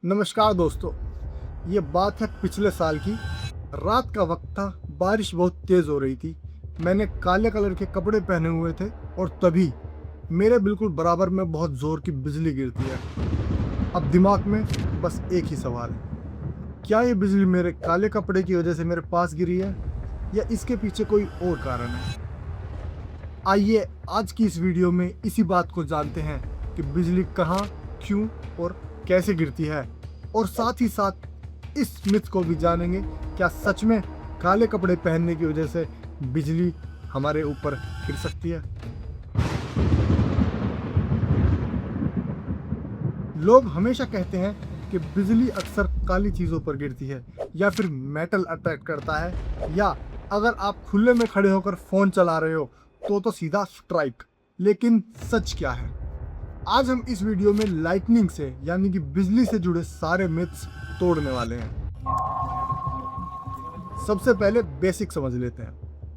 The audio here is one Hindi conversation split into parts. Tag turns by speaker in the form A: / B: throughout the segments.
A: नमस्कार दोस्तों। ये बात है पिछले साल की। रात का वक्त था, बारिश बहुत तेज़ हो रही थी। मैंने काले कलर के कपड़े पहने हुए थे और तभी मेरे बिल्कुल बराबर में बहुत ज़ोर की बिजली गिरती है। अब दिमाग में बस एक ही सवाल है, क्या ये बिजली मेरे काले कपड़े की वजह से मेरे पास गिरी है या इसके पीछे कोई और कारण है? आइए आज की इस वीडियो में इसी बात को जानते हैं कि बिजली कहाँ, क्यों और कैसे गिरती है, और साथ ही साथ इस मिथ को भी जानेंगे, क्या सच में काले कपड़े पहनने की वजह से बिजली हमारे ऊपर गिर सकती है। लोग हमेशा कहते हैं कि बिजली अक्सर काली चीज़ों पर गिरती है या फिर मेटल अट्रैक्ट करता है, या अगर आप खुले में खड़े होकर फ़ोन चला रहे हो तो सीधा स्ट्राइक। लेकिन सच क्या है? आज हम इस वीडियो में लाइटनिंग से यानी कि बिजली से जुड़े सारे मिथ्स तोड़ने वाले हैं। सबसे पहले बेसिक समझ लेते हैं,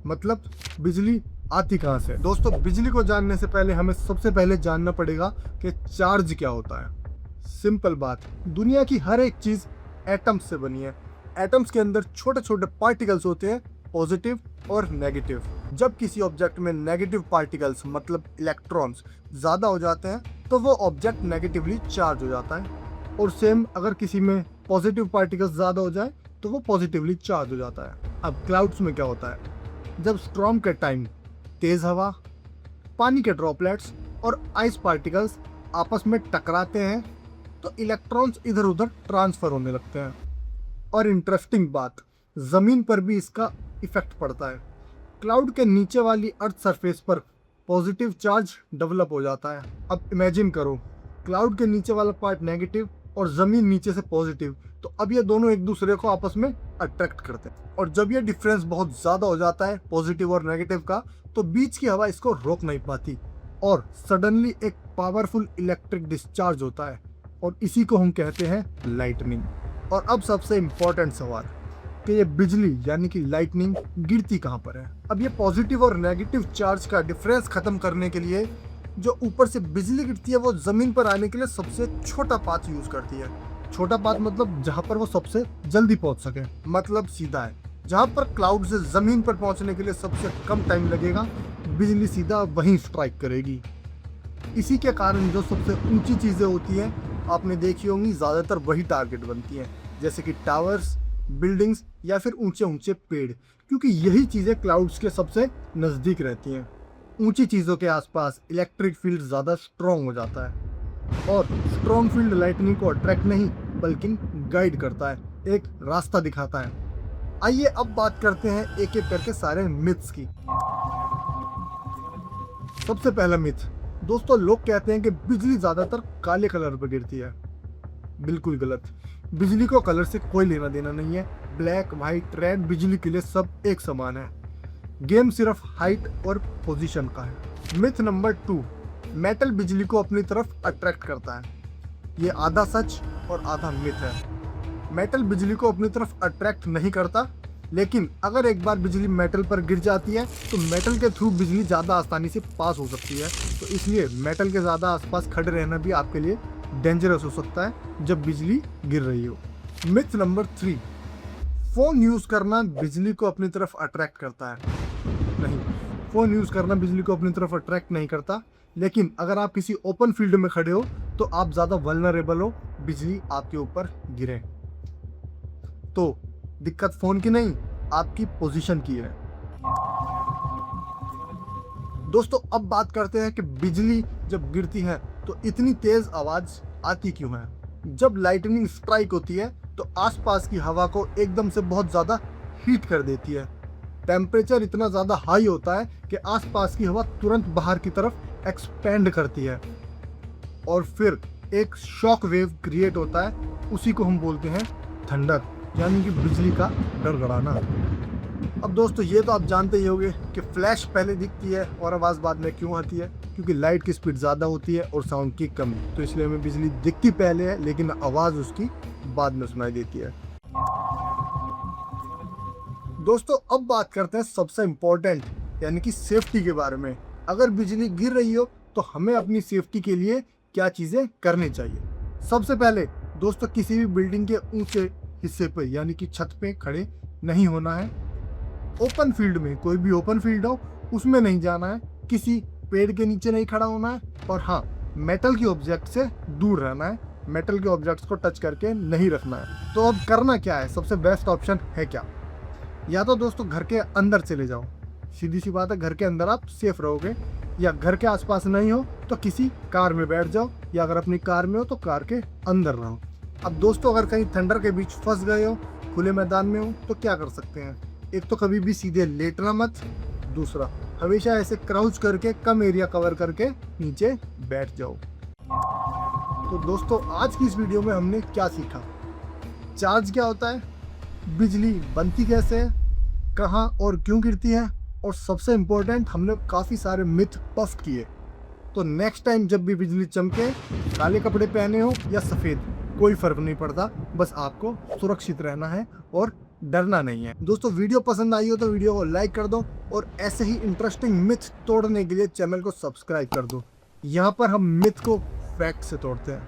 A: मतलब बिजली आती कहाँ से। दोस्तों, बिजली को जानने से पहले हमें सबसे पहले जानना पड़ेगा कि चार्ज क्या होता है। सिंपल बात, दुनिया की हर एक चीज़ एटम्स से बनी है। एटम्स के अंदर छोटे छोटे पार्टिकल्स होते हैं, पॉजिटिव और नेगेटिव। जब किसी ऑब्जेक्ट में नेगेटिव पार्टिकल्स मतलब इलेक्ट्रॉन्स ज़्यादा हो जाते हैं तो वो ऑब्जेक्ट नेगेटिवली चार्ज हो जाता है, और सेम अगर किसी में पॉजिटिव पार्टिकल्स ज़्यादा हो जाए तो वो पॉजिटिवली चार्ज हो जाता है। अब क्लाउड्स में क्या होता है, जब स्टॉर्म के टाइम तेज़ हवा, पानी के ड्रॉपलेट्स और आइस पार्टिकल्स आपस में टकराते हैं तो इलेक्ट्रॉन्स इधर उधर ट्रांसफ़र होने लगते हैं। और इंटरेस्टिंग बात, ज़मीन पर भी इसका इफेक्ट पड़ता है। क्लाउड के नीचे वाली अर्थ सरफेस पर पॉजिटिव चार्ज डेवलप हो जाता है। अब इमेजिन करो, क्लाउड के नीचे वाला पार्ट नेगेटिव और ज़मीन नीचे से पॉजिटिव, तो अब ये दोनों एक दूसरे को आपस में अट्रैक्ट करते हैं, और जब ये डिफरेंस बहुत ज़्यादा हो जाता है पॉजिटिव और नेगेटिव का, तो बीच की हवा इसको रोक नहीं पाती और सडनली एक पावरफुल इलेक्ट्रिक डिस्चार्ज होता है, और इसी को हम कहते हैं लाइटनिंग। और अब सबसे इम्पोर्टेंट सवाल कि ये बिजली यानी कि लाइटनिंग गिरती कहाँ पर है। अब ये पॉजिटिव और नेगेटिव चार्ज का डिफरेंस खत्म करने के लिए जो ऊपर से बिजली गिरती है वो ज़मीन पर आने के लिए सबसे छोटा पाथ यूज़ करती है। छोटा पाथ मतलब जहाँ पर वो सबसे जल्दी पहुँच सके, मतलब सीधा है। जहाँ पर क्लाउड से ज़मीन पर पहुँचने के लिए सबसे कम टाइम लगेगा, बिजली सीधा वहीं स्ट्राइक करेगी। इसी के कारण जो सबसे ऊंची चीज़ें होती हैं आपने देखी होंगी, ज़्यादातर वही टारगेट बनती हैं, जैसे कि टावर्स, बिल्डिंग्स या फिर ऊंचे ऊंचे पेड़, क्योंकि यही चीज़ें क्लाउड्स के सबसे नज़दीक रहती हैं। ऊंची चीज़ों के आसपास इलेक्ट्रिक फील्ड ज़्यादा स्ट्रॉन्ग हो जाता है, और स्ट्रॉन्ग फील्ड लाइटनिंग को अट्रैक्ट नहीं बल्कि गाइड करता है, एक रास्ता दिखाता है। आइए अब बात करते हैं एक एक करके सारे मिथ्स की। सबसे पहला मिथ, दोस्तों लोग कहते हैं कि बिजली ज़्यादातर काले कलर पर गिरती है। बिल्कुल गलत। बिजली को कलर से कोई लेना देना नहीं है। ब्लैक, वाइट, रेड, बिजली के लिए सब एक समान है। गेम सिर्फ हाइट और पोजीशन का है। मिथ नंबर 2, मेटल बिजली को अपनी तरफ अट्रैक्ट करता है। ये आधा सच और आधा मिथ है। मेटल बिजली को अपनी तरफ अट्रैक्ट नहीं करता, लेकिन अगर एक बार बिजली मेटल पर गिर जाती है तो मेटल के थ्रू बिजली ज़्यादा आसानी से पास हो सकती है, तो इसलिए मेटल के ज़्यादा आसपास खड़े रहना भी आपके लिए डेंजरस हो सकता है जब बिजली गिर रही हो। मिथ नंबर 3, फ़ोन यूज़ करना बिजली को अपनी तरफ अट्रैक्ट करता है। नहीं, फ़ोन यूज़ करना बिजली को अपनी तरफ अट्रैक्ट नहीं करता, लेकिन अगर आप किसी ओपन फील्ड में खड़े हो तो आप ज़्यादा वल्नरेबल हो बिजली आपके ऊपर गिरे। तो दिक्कत फ़ोन की नहीं, आपकी पोजीशन की है। दोस्तों अब बात करते हैं कि बिजली जब गिरती है तो इतनी तेज़ आवाज़ आती क्यों है। जब लाइटनिंग स्ट्राइक होती है तो आसपास की हवा को एकदम से बहुत ज़्यादा हीट कर देती है। टेम्परेचर इतना ज़्यादा हाई होता है कि आसपास की हवा तुरंत बाहर की तरफ एक्सपेंड करती है, और फिर एक शॉक वेव क्रिएट होता है, उसी को हम बोलते हैं थंडर, यानी कि बिजली का गड़गड़ाना। अब दोस्तों ये तो आप जानते ही होंगे कि फ्लैश पहले दिखती है और आवाज़ बाद में क्यों आती है, क्योंकि लाइट की स्पीड ज़्यादा होती है और साउंड की कम, तो इसलिए हमें बिजली दिखती पहले है लेकिन आवाज़ उसकी बाद में सुनाई देती है। दोस्तों अब बात करते हैं सबसे इम्पोर्टेंट यानी कि सेफ्टी के बारे में। अगर बिजली गिर रही हो तो हमें अपनी सेफ्टी के लिए क्या चीज़ें करनी चाहिए। सबसे पहले दोस्तों किसी भी बिल्डिंग के ऊंचे हिस्से पे यानी कि छत पे खड़े नहीं होना है। ओपन फील्ड में, कोई भी ओपन फील्ड हो उसमें नहीं जाना है। किसी पेड़ के नीचे नहीं खड़ा होना है। और हाँ, मेटल की ऑब्जेक्ट से दूर रहना है। मेटल के ऑब्जेक्ट्स को टच करके नहीं रखना है। तो अब करना क्या है, सबसे बेस्ट ऑप्शन है क्या? या तो दोस्तों घर के अंदर चले जाओ, सीधी सी बात है, घर के अंदर आप सेफ रहोगे। या घर के आसपास नहीं हो तो किसी कार में बैठ जाओ, या अगर अपनी कार में हो तो कार के अंदर रहो। अब दोस्तों अगर कहीं थंडर के बीच फंस गए हो, खुले मैदान में हो, तो क्या कर सकते हैं? एक तो कभी भी सीधे लेटना मत। दूसरा, हमेशा ऐसे क्राउच करके कम एरिया कवर करके नीचे बैठ जाओ। तो दोस्तों आज की इस वीडियो में हमने क्या सीखा? चार्ज क्या होता है, बिजली बनती कैसे है, कहाँ और क्यों गिरती है, और सबसे इम्पोर्टेंट हमने काफ़ी सारे मिथ बस्ट किए। तो नेक्स्ट टाइम जब भी बिजली चमके, काले कपड़े पहने हो या सफ़ेद, कोई फ़र्क नहीं पड़ता, बस आपको सुरक्षित रहना है और डरना नहीं है। दोस्तों वीडियो पसंद आई हो तो वीडियो को लाइक कर दो, और ऐसे ही इंटरेस्टिंग मिथ तोड़ने के लिए चैनल को सब्सक्राइब कर दो। यहाँ पर हम मिथ को फैक्ट से तोड़ते हैं।